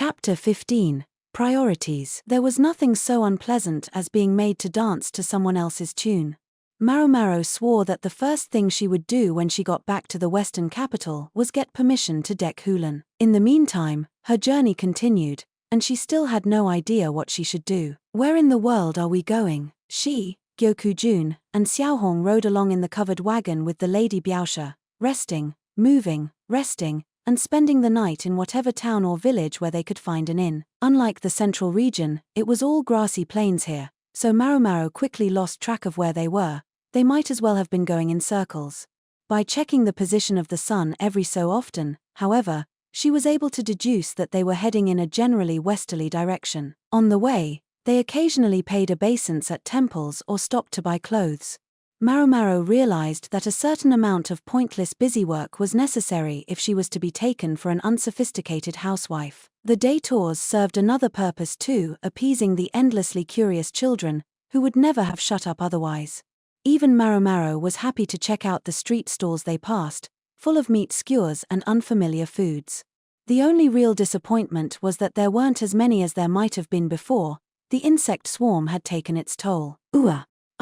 Chapter 15. Priorities. There was nothing so unpleasant as being made to dance to someone else's tune. Maomao swore that the first thing she would do when she got back to the western capital was get permission to deck Hulan. In the meantime, her journey continued, and she still had no idea what she should do. Where in the world are we going? She, Gyokujun, and Xiaohong rode along in the covered wagon with the Lady Biaosha, resting, moving, resting, and spending the night in whatever town or village where they could find an inn. Unlike the central region, it was all grassy plains here, so Maomao quickly lost track of where they were. They might as well have been going in circles. By checking the position of the sun every so often, however, she was able to deduce that they were heading in a generally westerly direction. On the way, they occasionally paid obeisance at temples or stopped to buy clothes. Maomao realized that a certain amount of pointless busywork was necessary if she was to be taken for an unsophisticated housewife. The day tours served another purpose too, appeasing the endlessly curious children, who would never have shut up otherwise. Even Maomao was happy to check out the street stalls they passed, full of meat skewers and unfamiliar foods. The only real disappointment was that there weren't as many as there might have been before. The insect swarm had taken its toll.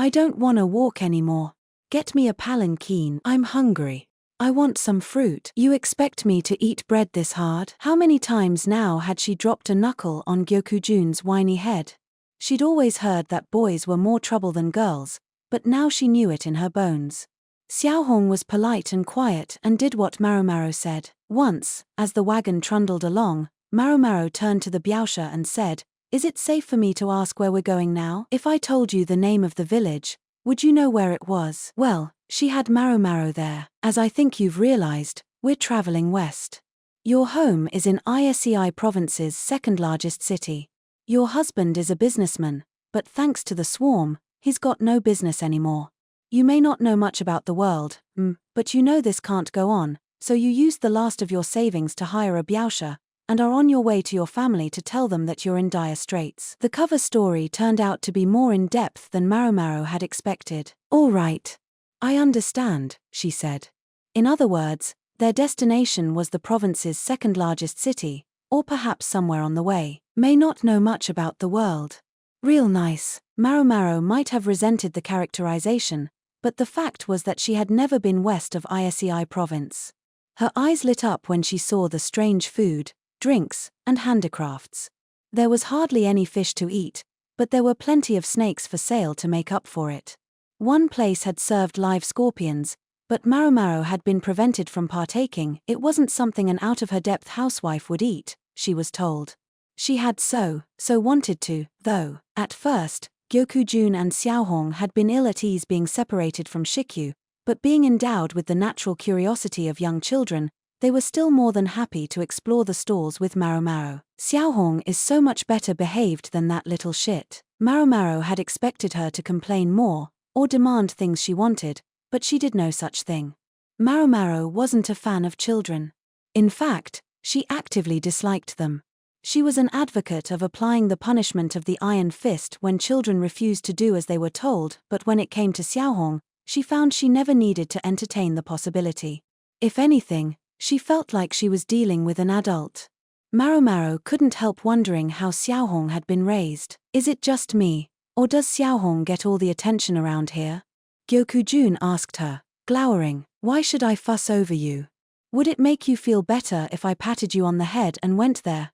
I don't wanna walk anymore. Get me a palanquin. I'm hungry. I want some fruit. You expect me to eat bread this hard? How many times now had she dropped a knuckle on Gyokujun's whiny head? She'd always heard that boys were more trouble than girls, but now she knew it in her bones. Xiaohong was polite and quiet and did what Maomao said. Once, as the wagon trundled along, Maomao turned to the Biaosha and said, "Is it safe for me to ask where we're going now? If I told you the name of the village, would you know where it was?" Well, she had Maomao there. As I think you've realized, we're traveling west. Your home is in Isei province's second largest city. Your husband is a businessman, but thanks to the swarm, he's got no business anymore. You may not know much about the world, but you know this can't go on, so you used the last of your savings to hire a Biaosha, and are on your way to your family to tell them that you're in dire straits. The cover story turned out to be more in-depth than Maomao had expected. All right. I understand, she said. In other words, their destination was the province's second largest city, or perhaps somewhere on the way. May not know much about the world. Real nice. Maomao might have resented the characterization, but the fact was that she had never been west of Isei province. Her eyes lit up when she saw the strange food, drinks, and handicrafts. There was hardly any fish to eat, but there were plenty of snakes for sale to make up for it. One place had served live scorpions, but Maomao had been prevented from partaking. It wasn't something an out-of-her-depth housewife would eat, she was told. She had so wanted to, though. At first, Gyokujun and Xiaohong had been ill at ease being separated from Shikyu, but being endowed with the natural curiosity of young children, they were still more than happy to explore the stalls with Maomao. Xiaohong is so much better behaved than that little shit. Maomao had expected her to complain more, or demand things she wanted, but she did no such thing. Maomao wasn't a fan of children. In fact, she actively disliked them. She was an advocate of applying the punishment of the iron fist when children refused to do as they were told, but when it came to Xiaohong, she found she never needed to entertain the possibility. If anything, she felt like she was dealing with an adult. Maomao couldn't help wondering how Xiaohong had been raised. Is it just me, or does Xiaohong get all the attention around here? Gyokujun asked her, glowering. Why should I fuss over you? Would it make you feel better if I patted you on the head and went there?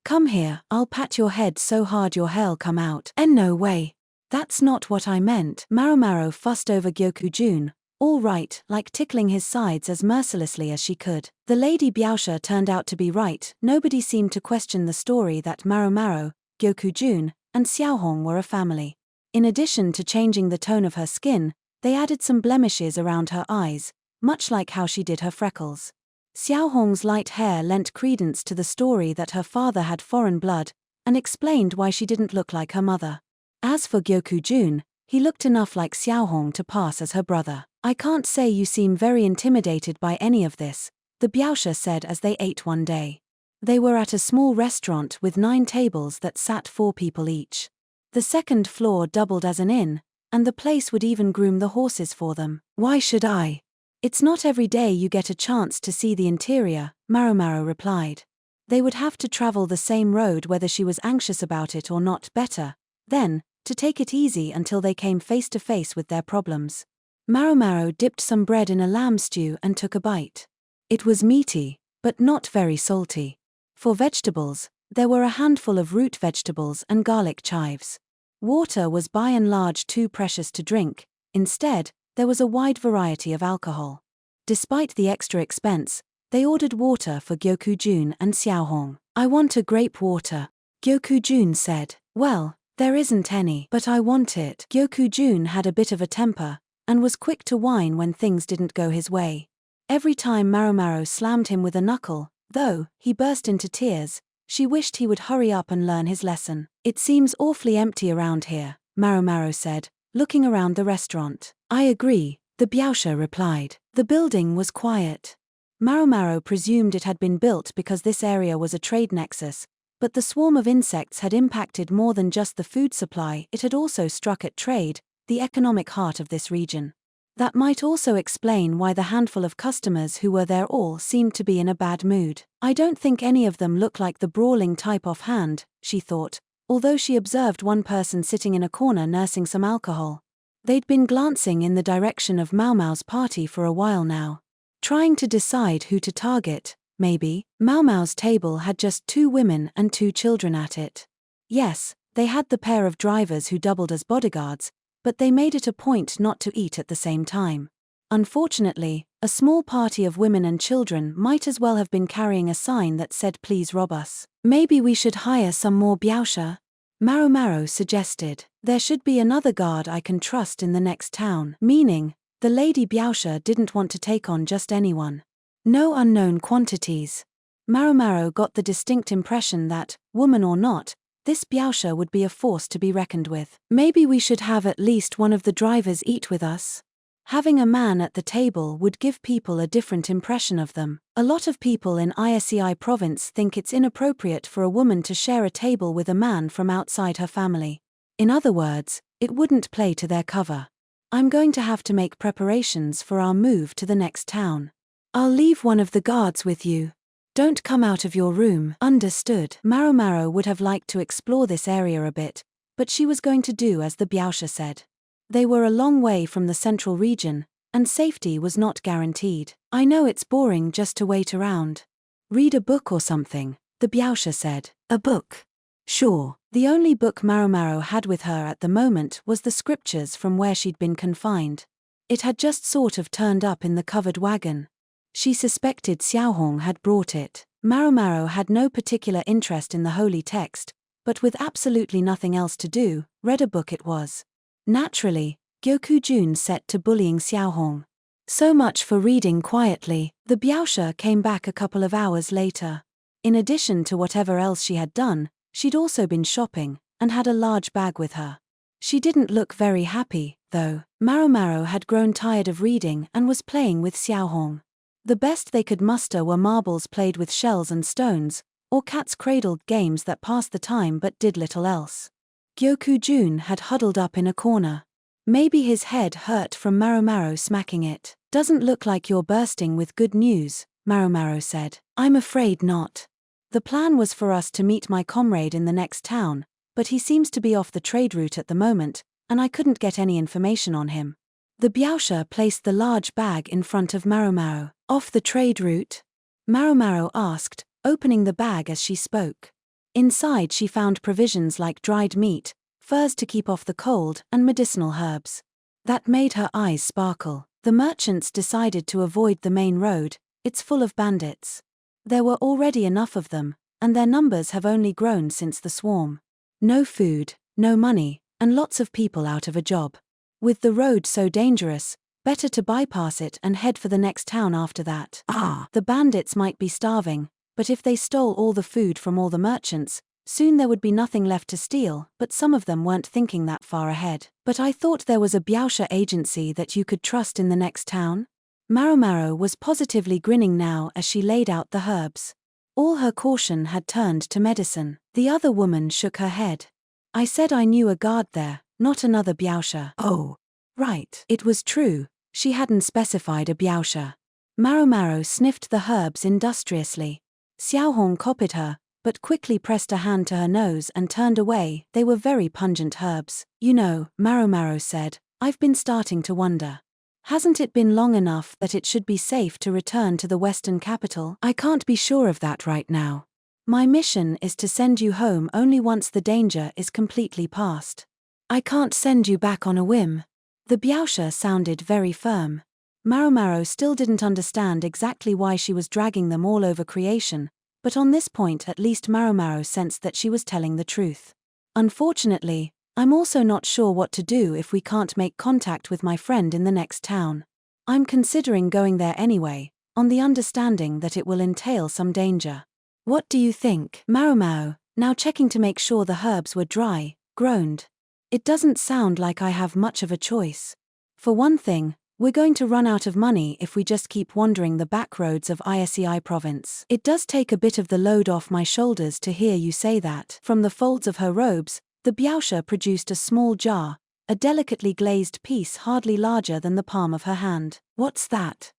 Come here, I'll pat your head so hard your hair'll come out. No way. That's not what I meant. Maomao fussed over Gyokujun, all right, like tickling his sides as mercilessly as she could. The Lady Biaosha turned out to be right. Nobody seemed to question the story that Maomao, Gyokujun, and Xiaohong were a family. In addition to changing the tone of her skin, they added some blemishes around her eyes, much like how she did her freckles. Xiaohong's light hair lent credence to the story that her father had foreign blood, and explained why she didn't look like her mother. As for Gyokujun, he looked enough like Xiaohong to pass as her brother. I can't say you seem very intimidated by any of this, the Biaosha said as they ate one day. They were at a small restaurant with 9 tables that sat 4 people each. The second floor doubled as an inn, and the place would even groom the horses for them. Why should I? It's not every day you get a chance to see the interior, Maomao replied. They would have to travel the same road whether she was anxious about it or not. Better, then, to take it easy until they came face to face with their problems. Maomao dipped some bread in a lamb stew and took a bite. It was meaty, but not very salty. For vegetables, there were a handful of root vegetables and garlic chives. Water was by and large too precious to drink. Instead, there was a wide variety of alcohol. Despite the extra expense, they ordered water for Gyokujun and Xiaohong. "I want a grape water," Gyokujun said. "Well, there isn't any, but I want it." Gyokujun had a bit of a temper, and was quick to whine when things didn't go his way. Every time Maomao slammed him with a knuckle, though, he burst into tears. She wished he would hurry up and learn his lesson. "It seems awfully empty around here," Maomao said, looking around the restaurant. "I agree," the Biaosha replied. The building was quiet. Maomao presumed it had been built because this area was a trade nexus, but the swarm of insects had impacted more than just the food supply. It had also struck at trade, the economic heart of this region. That might also explain why the handful of customers who were there all seemed to be in a bad mood. "I don't think any of them look like the brawling type offhand," she thought, although she observed one person sitting in a corner nursing some alcohol. They'd been glancing in the direction of Maomao's party for a while now. Trying to decide who to target, maybe. Maomao's table had just 2 women and 2 children at it. Yes, they had the pair of drivers who doubled as bodyguards, but they made it a point not to eat at the same time. Unfortunately, a small party of women and children might as well have been carrying a sign that said "Please rob us." "Maybe we should hire some more Biaosha," Maomao suggested. "There should be another guard I can trust in the next town." Meaning, the Lady Biaosha didn't want to take on just anyone. No unknown quantities. Maomao got the distinct impression that, woman or not, this Biaosha would be a force to be reckoned with. "Maybe we should have at least one of the drivers eat with us." Having a man at the table would give people a different impression of them. A lot of people in Isei province think it's inappropriate for a woman to share a table with a man from outside her family. In other words, it wouldn't play to their cover. "I'm going to have to make preparations for our move to the next town. I'll leave one of the guards with you. Don't come out of your room." Understood. Maomao would have liked to explore this area a bit, but she was going to do as the Biaosha said. They were a long way from the central region, and safety was not guaranteed. "I know it's boring just to wait around. Read a book or something," the Biaosha said. "A book? Sure." The only book Maomao had with her at the moment was the scriptures from where she'd been confined. It had just sort of turned up in the covered wagon. She suspected Xiaohong had brought it. Maomao had no particular interest in the holy text, but with absolutely nothing else to do, read a book it was. Naturally, Gyokujun set to bullying Xiaohong. So much for reading quietly. The Biaosha came back a couple of hours later. In addition to whatever else she had done, she'd also been shopping, and had a large bag with her. She didn't look very happy, though. Maomao had grown tired of reading and was playing with Xiaohong. The best they could muster were marbles played with shells and stones, or cats-cradled games that passed the time but did little else. Gyokujun had huddled up in a corner. Maybe his head hurt from Maomao smacking it. "Doesn't look like you're bursting with good news," Maomao said. "I'm afraid not. The plan was for us to meet my comrade in the next town, but he seems to be off the trade route at the moment, and I couldn't get any information on him." The Biaosha placed the large bag in front of Maomao. "Off the trade route?" Maomao asked, opening the bag as she spoke. Inside she found provisions like dried meat, furs to keep off the cold, and medicinal herbs. That made her eyes sparkle. The merchants decided to avoid the main road. It's full of bandits. There were already enough of them, and their numbers have only grown since the swarm. No food, no money, and lots of people out of a job. With the road so dangerous, better to bypass it and head for the next town after that. The bandits might be starving, but if they stole all the food from all the merchants, soon there would be nothing left to steal. But some of them weren't thinking that far ahead. "But I thought there was a Biaosha agency that you could trust in the next town?" Maomao was positively grinning now as she laid out the herbs. All her caution had turned to medicine. The other woman shook her head. "I said I knew a guard there, not another Biaosha." "Oh, right." It was true, she hadn't specified a Biaosha. Maomao sniffed the herbs industriously. Xiaohong copied her, but quickly pressed a hand to her nose and turned away. They were very pungent herbs. You know, Maomao said, I've been starting to wonder. Hasn't it been long enough that it should be safe to return to the Western capital? I can't be sure of that right now. My mission is to send you home only once the danger is completely past. I can't send you back on a whim. The Biaosha sounded very firm. Maomao still didn't understand exactly why she was dragging them all over creation, but on this point at least Maomao sensed that she was telling the truth. Unfortunately, I'm also not sure what to do if we can't make contact with my friend in the next town. I'm considering going there anyway, on the understanding that it will entail some danger. What do you think? Maomao, now checking to make sure the herbs were dry, groaned. It doesn't sound like I have much of a choice. For one thing, we're going to run out of money if we just keep wandering the back roads of Isei province. It does take a bit of the load off my shoulders to hear you say that. From the folds of her robes, the Biaosha produced a small jar, a delicately glazed piece hardly larger than the palm of her hand. What's that?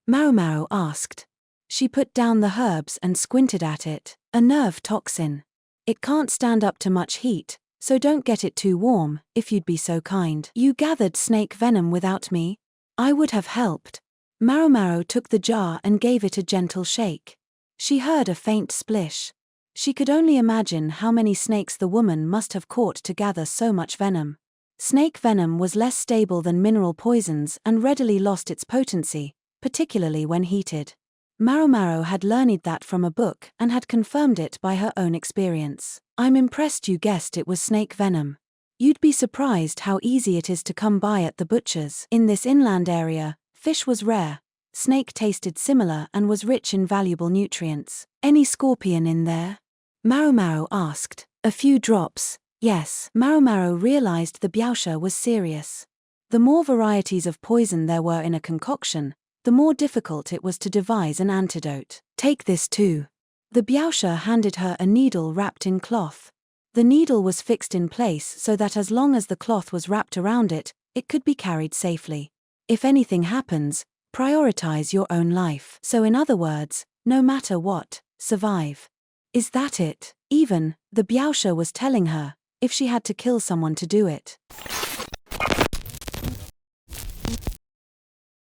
Maomao asked. She put down the herbs and squinted at it. A nerve toxin. It can't stand up to much heat, so don't get it too warm, if you'd be so kind. You gathered snake venom without me? I would have helped. Maomao took the jar and gave it a gentle shake. She heard a faint splish. She could only imagine how many snakes the woman must have caught to gather so much venom. Snake venom was less stable than mineral poisons and readily lost its potency, particularly when heated. Maomao had learned that from a book and had confirmed it by her own experience. I'm impressed you guessed it was snake venom. You'd be surprised how easy it is to come by at the butcher's. In this inland area, fish was rare, snake tasted similar and was rich in valuable nutrients. Any scorpion in there? Maomao asked. A few drops, yes. Maomao realized the Biaosha was serious. The more varieties of poison there were in a concoction, the more difficult it was to devise an antidote. Take this too. The Biaosha handed her a needle wrapped in cloth. The needle was fixed in place so that as long as the cloth was wrapped around it, it could be carried safely. If anything happens, prioritize your own life. So in other words, no matter what, survive. Is that it? Even, the Biaosha was telling her, if she had to kill someone to do it.